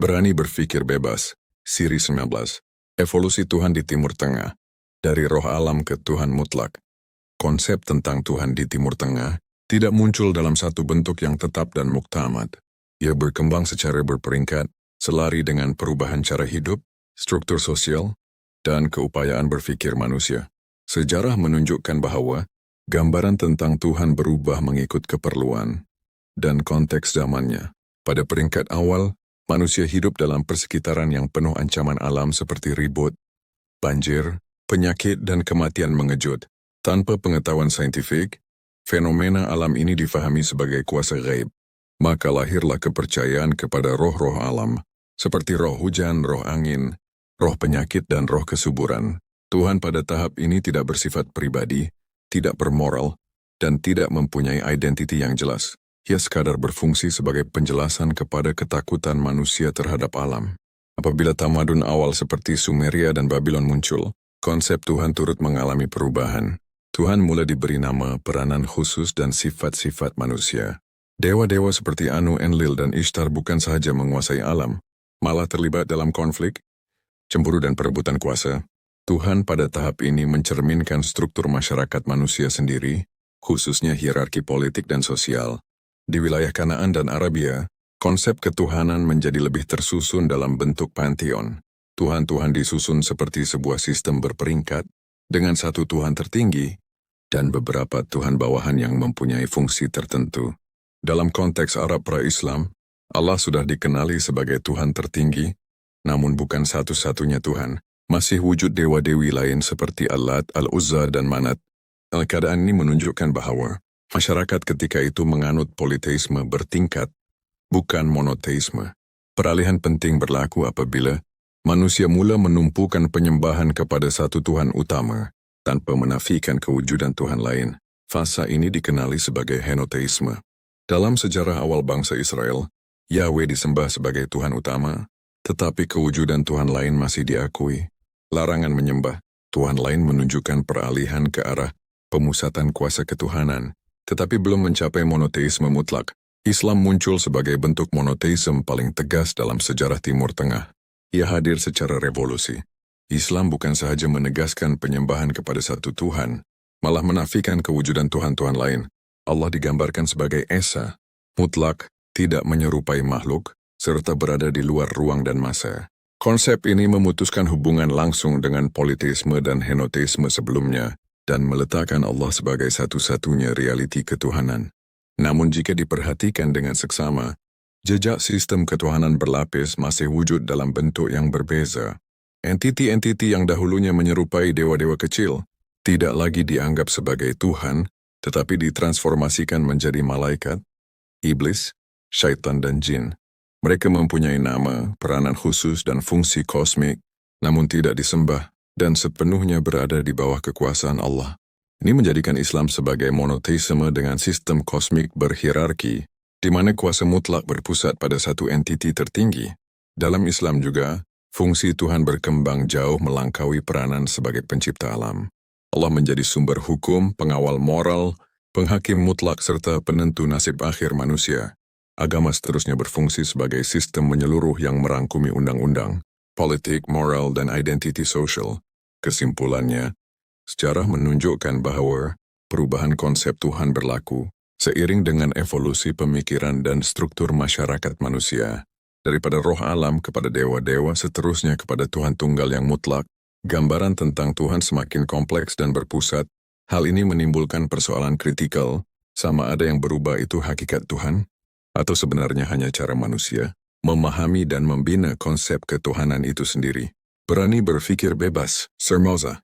Berani berpikir bebas, seri 19. Evolusi Tuhan di Timur Tengah. Dari roh alam ke Tuhan mutlak. Konsep tentang Tuhan di Timur Tengah tidak muncul dalam satu bentuk yang tetap dan muktamad. Ia berkembang secara berperingkat, selari dengan perubahan cara hidup, struktur sosial, dan keupayaan berpikir manusia. Sejarah menunjukkan bahwa gambaran tentang Tuhan berubah mengikut keperluan dan konteks zamannya. Pada peringkat awal, manusia hidup dalam persekitaran yang penuh ancaman alam seperti ribut, banjir, penyakit, dan kematian mengejut. Tanpa pengetahuan saintifik, fenomena alam ini difahami sebagai kuasa gaib. Maka lahirlah kepercayaan kepada roh-roh alam, seperti roh hujan, roh angin, roh penyakit, dan roh kesuburan. Tuhan pada tahap ini tidak bersifat pribadi, tidak bermoral, dan tidak mempunyai identiti yang jelas. Ia sekadar berfungsi sebagai penjelasan kepada ketakutan manusia terhadap alam. Apabila tamadun awal seperti Sumeria dan Babylon muncul, konsep Tuhan turut mengalami perubahan. Tuhan mulai diberi nama, peranan khusus, dan sifat-sifat manusia. Dewa-dewa seperti Anu, Enlil, dan Ishtar bukan sahaja menguasai alam, malah terlibat dalam konflik, cemburu, dan perebutan kuasa. Tuhan pada tahap ini mencerminkan struktur masyarakat manusia sendiri, khususnya hierarki politik dan sosial. Di wilayah Kanaan dan Arabia, konsep ketuhanan menjadi lebih tersusun dalam bentuk pantheon. Tuhan-Tuhan disusun seperti sebuah sistem berperingkat, dengan satu Tuhan tertinggi, dan beberapa Tuhan bawahan yang mempunyai fungsi tertentu. Dalam konteks Arab pra-Islam, Allah sudah dikenali sebagai Tuhan tertinggi, namun bukan satu-satunya Tuhan. Masih wujud dewa-dewi lain seperti Al-Lat, Al-Uzza, dan Manat. Keadaan ini menunjukkan bahwa masyarakat ketika itu menganut politeisme bertingkat, bukan monoteisme. Peralihan penting berlaku apabila manusia mula menumpukan penyembahan kepada satu Tuhan utama, tanpa menafikan kewujudan Tuhan lain. Fasa ini dikenali sebagai henoteisme. Dalam sejarah awal bangsa Israel, Yahweh disembah sebagai Tuhan utama, tetapi kewujudan Tuhan lain masih diakui. Larangan menyembah Tuhan lain menunjukkan peralihan ke arah pemusatan kuasa ketuhanan, tetapi belum mencapai monoteisme mutlak. Islam muncul sebagai bentuk monoteisme paling tegas dalam sejarah Timur Tengah. Ia hadir secara revolusi. Islam bukan sahaja menegaskan penyembahan kepada satu Tuhan, malah menafikan kewujudan Tuhan-Tuhan lain. Allah digambarkan sebagai Esa, mutlak, tidak menyerupai makhluk, serta berada di luar ruang dan masa. Konsep ini memutuskan hubungan langsung dengan politeisme dan henoteisme sebelumnya, dan meletakkan Allah sebagai satu-satunya realiti ketuhanan. Namun jika diperhatikan dengan seksama, jejak sistem ketuhanan berlapis masih wujud dalam bentuk yang berbeza. Entiti-entiti yang dahulunya menyerupai dewa-dewa kecil, tidak lagi dianggap sebagai Tuhan, tetapi ditransformasikan menjadi malaikat, iblis, syaitan, dan jin. Mereka mempunyai nama, peranan khusus, dan fungsi kosmik, namun tidak disembah, dan sepenuhnya berada di bawah kekuasaan Allah. Ini menjadikan Islam sebagai monoteisme dengan sistem kosmik berhierarki, di mana kuasa mutlak berpusat pada satu entiti tertinggi. Dalam Islam juga, fungsi Tuhan berkembang jauh melangkaui peranan sebagai pencipta alam. Allah menjadi sumber hukum, pengawal moral, penghakim mutlak, serta penentu nasib akhir manusia. Agama seterusnya berfungsi sebagai sistem menyeluruh yang merangkumi undang-undang, politik, moral, dan identiti sosial. Kesimpulannya, sejarah menunjukkan bahwa perubahan konsep Tuhan berlaku seiring dengan evolusi pemikiran dan struktur masyarakat manusia. Daripada roh alam kepada dewa-dewa, seterusnya kepada Tuhan tunggal yang mutlak, gambaran tentang Tuhan semakin kompleks dan berpusat. Hal ini menimbulkan persoalan kritikal, sama ada yang berubah itu hakikat Tuhan, atau sebenarnya hanya cara manusia memahami dan membina konsep ketuhanan itu sendiri. Berani berpikir bebas, Sir Moza.